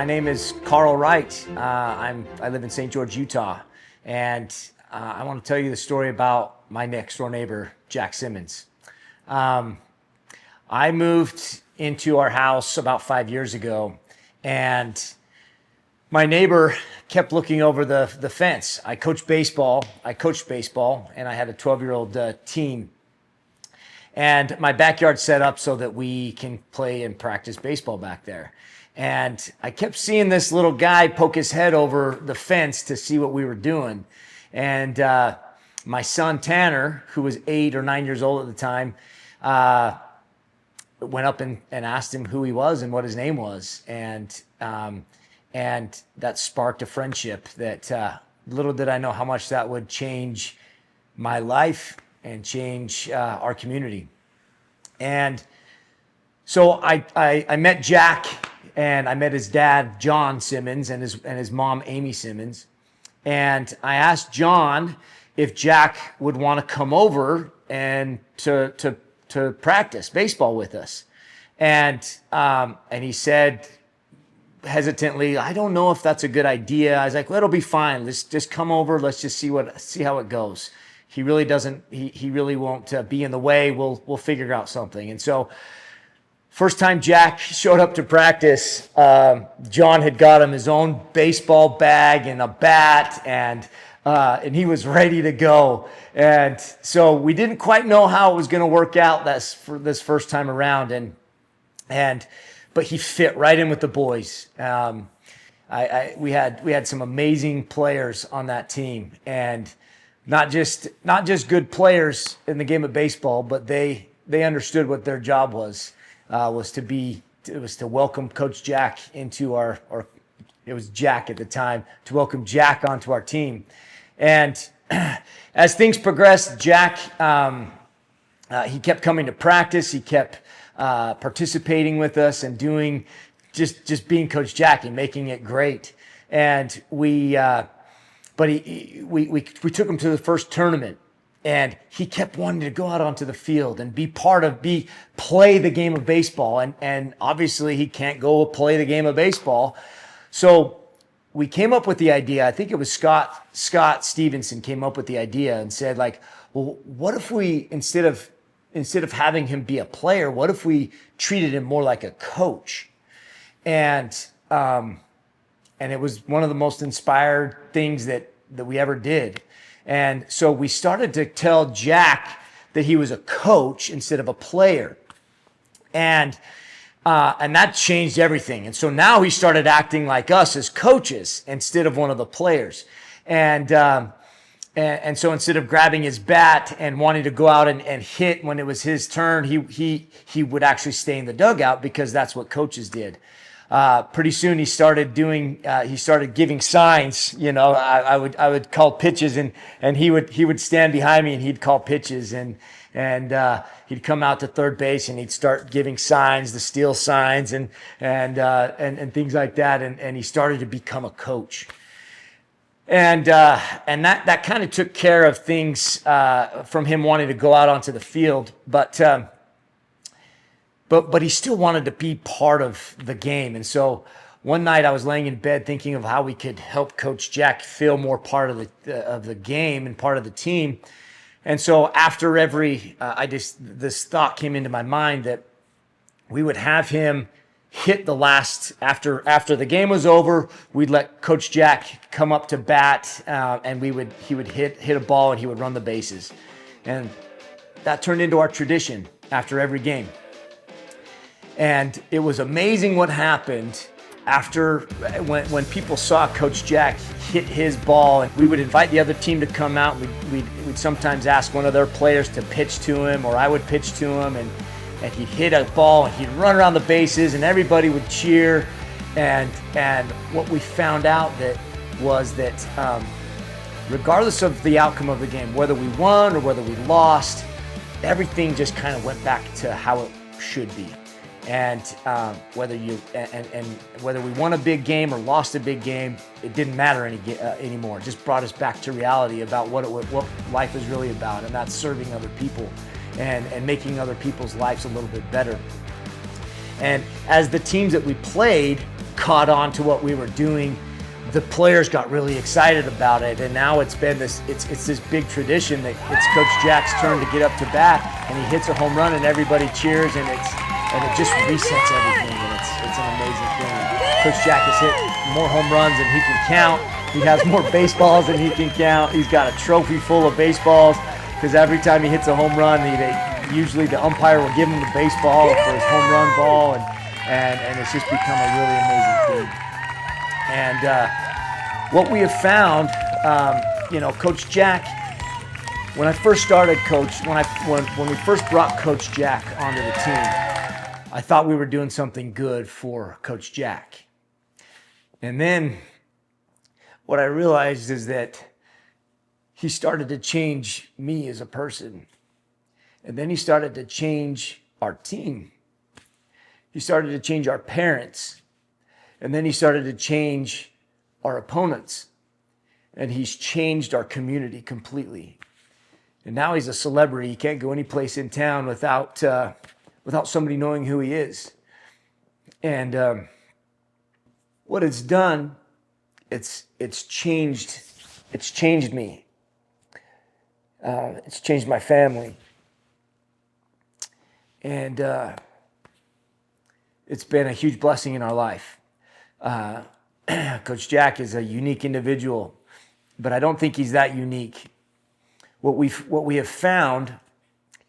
My name is Carl Wright. I live in St. George, Utah, and I want to tell you the story about my next door neighbor, Jack Simmons. I moved into our house about 5 years ago, and my neighbor kept looking over the fence. I coached baseball, and I had a 12-year-old team. And my backyard's set up so that we can play and practice baseball back there. And I kept seeing this little guy poke his head over the fence to see what we were doing. And my son Tanner, who was 8 or 9 years old at the time, went up and asked him who he was and what his name was. And that sparked a friendship that little did I know how much that would change my life and change our community. And so I met Jack, and I met his dad, John Simmons, and his mom, Amy Simmons. And I asked John if Jack would want to come over and to practice baseball with us. And he said hesitantly, I don't know if that's a good idea. I was like, well, it'll be fine. Let's just come over. Let's just see how it goes. He really doesn't, he really won't be in the way. We'll figure out something. And so first time Jack showed up to practice, John had got him his own baseball bag and a bat, and he was ready to go. And so we didn't quite know how it was going to work out for this first time around. But he fit right in with the boys. We had some amazing players on that team, and not just good players in the game of baseball, but they understood what their job was to welcome Coach Jack into it was Jack at the time, to welcome Jack onto our team. And as things progressed, Jack, he kept coming to practice. He kept participating with us and doing just being Coach Jack and making it great. And we took him to the first tournament, and he kept wanting to go out onto the field and play the game of baseball. And obviously he can't go play the game of baseball. So we came up with the idea. I think it was Scott Stevenson came up with the idea and said, like, well, what if we, instead of having him be a player, what if we treated him more like a coach? And it was one of the most inspired things that we ever did. And so we started to tell Jack that he was a coach instead of a player. And that changed everything. And so now he started acting like us as coaches instead of one of the players. And so instead of grabbing his bat and wanting to go out and hit when it was his turn, he would actually stay in the dugout, because that's what coaches did. Pretty soon he started giving signs. You know, I would call pitches, and he would stand behind me and he'd call pitches, and he'd come out to third base and he'd start giving signs, the steal signs, and things like that. And he started to become a coach. And that kind of took care of things from him wanting to go out onto the field, but he still wanted to be part of the game. And so one night I was laying in bed thinking of how we could help Coach Jack feel more part of the game and part of the team. And so after this thought came into my mind that we would have him hit the last, after the game was over, we'd let Coach Jack come up to bat, and he would hit a ball and he would run the bases. And that turned into our tradition after every game. And it was amazing what happened when people saw Coach Jack hit his ball. And we would invite the other team to come out. We'd sometimes ask one of their players to pitch to him, or I would pitch to him, and he'd hit a ball and he'd run around the bases and everybody would cheer. And what we found out was that regardless of the outcome of the game, whether we won or whether we lost, everything just kind of went back to how it should be. And whether we won a big game or lost a big game, it didn't matter anymore. It just brought us back to reality about what life is really about, and that's serving other people and making other people's lives a little bit better. And as the teams that we played caught on to what we were doing, the players got really excited about it, and now it's been this this big tradition that it's Coach Jack's turn to get up to bat, and he hits a home run, and everybody cheers, and it just resets everything, and it's an amazing thing. Coach Jack has hit more home runs than he can count. He has more baseballs than he can count. He's got a trophy full of baseballs because every time he hits a home run, usually the umpire will give him the baseball for his home run ball, and it's just become a really amazing thing. And what we have found, Coach Jack, when I first started when we first brought Coach Jack onto the team, I thought we were doing something good for Coach Jack. And then what I realized is that he started to change me as a person. And then he started to change our team. He started to change our parents. And then he started to change our opponents. And he's changed our community completely. And now he's a celebrity. He can't go any place in town without somebody knowing who he is. And what it's done, it's changed me. It's changed my family. And it's been a huge blessing in our life. Coach Jack is a unique individual, but I don't think he's that unique. What we have found,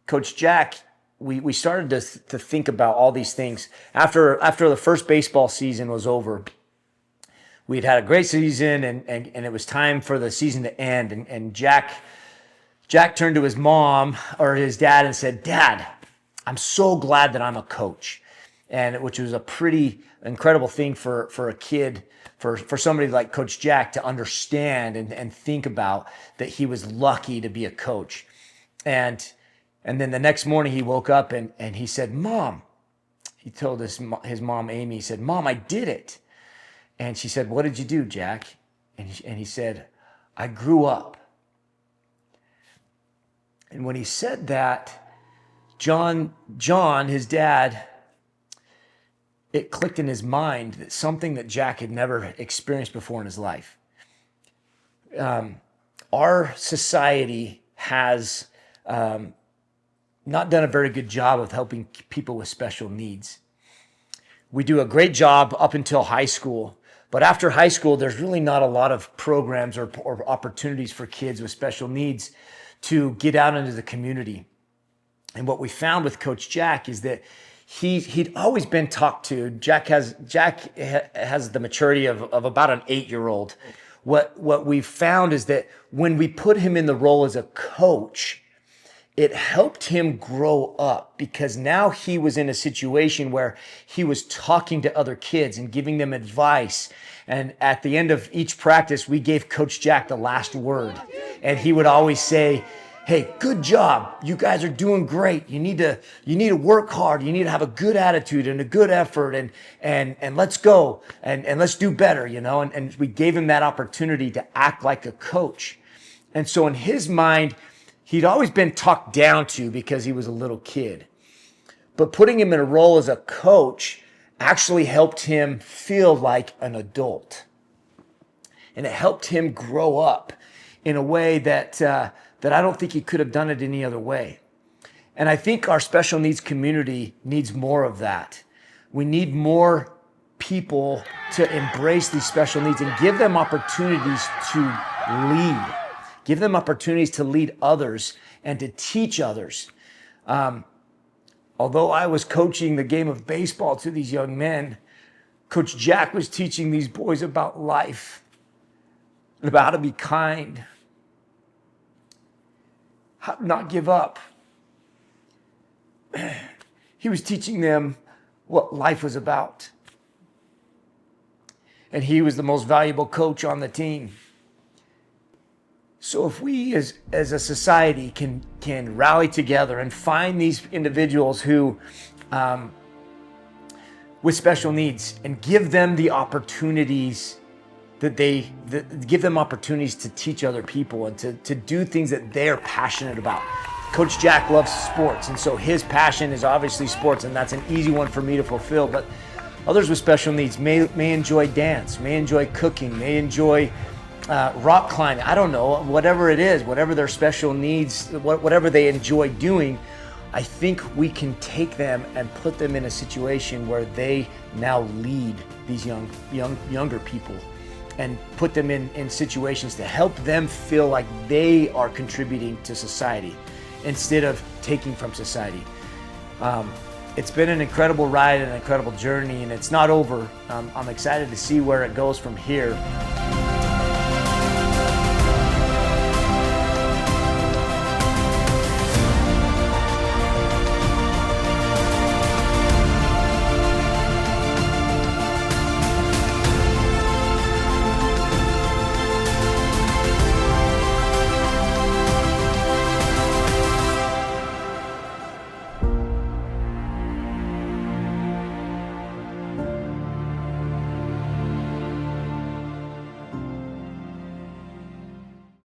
Coach Jack, we started to think about all these things. After the first baseball season was over, we'd had a great season, and it was time for the season to end. And Jack turned to his mom or his dad and said, "Dad, I'm so glad that I'm a coach," which was a pretty incredible thing for a kid, for somebody like Coach Jack to understand and think about that he was lucky to be a coach. And then the next morning he woke up and he said, "Mom," he told his mom, Amy, he said, "Mom, I did it." And she said, "What did you do, Jack?" And he said, "I grew up." And when he said that, John, his dad, it clicked in his mind that something that Jack had never experienced before in his life. Our society has not done a very good job of helping people with special needs. We do a great job up until high school, but after high school, there's really not a lot of programs or opportunities for kids with special needs to get out into the community. And what we found with Coach Jack is that he'd always been talked to. Jack has the maturity of about an 8-year-old. What we found is that when we put him in the role as a coach, it helped him grow up, because now he was in a situation where he was talking to other kids and giving them advice. And at the end of each practice, we gave Coach Jack the last word. And he would always say, "Hey, good job. You guys are doing great. You need to work hard. You need to have a good attitude and a good effort, and let's go and let's do better," and we gave him that opportunity to act like a coach. And so in his mind, he'd always been talked down to because he was a little kid. But putting him in a role as a coach actually helped him feel like an adult. And it helped him grow up in a way that I don't think he could have done it any other way. And I think our special needs community needs more of that. We need more people to embrace these special needs and give them opportunities to lead. Give them opportunities to lead others and to teach others. Although I was coaching the game of baseball to these young men, Coach Jack was teaching these boys about life, about how to be kind, how to not give up. He was teaching them what life was about. And he was the most valuable coach on the team. So if we as a society can rally together and find these individuals who with special needs and give them the opportunities give them opportunities to teach other people and to do things that they're passionate about. Coach Jack loves sports, and so his passion is obviously sports, and that's an easy one for me to fulfill. But others with special needs may enjoy dance, may enjoy cooking, may enjoy rock climbing. I don't know, whatever it is, whatever their special needs, whatever they enjoy doing. I think we can take them and put them in a situation where they now lead these younger people, and put them in situations to help them feel like they are contributing to society instead of taking from society. It's been an incredible ride and an incredible journey, and it's not over. I'm excited to see where it goes from here.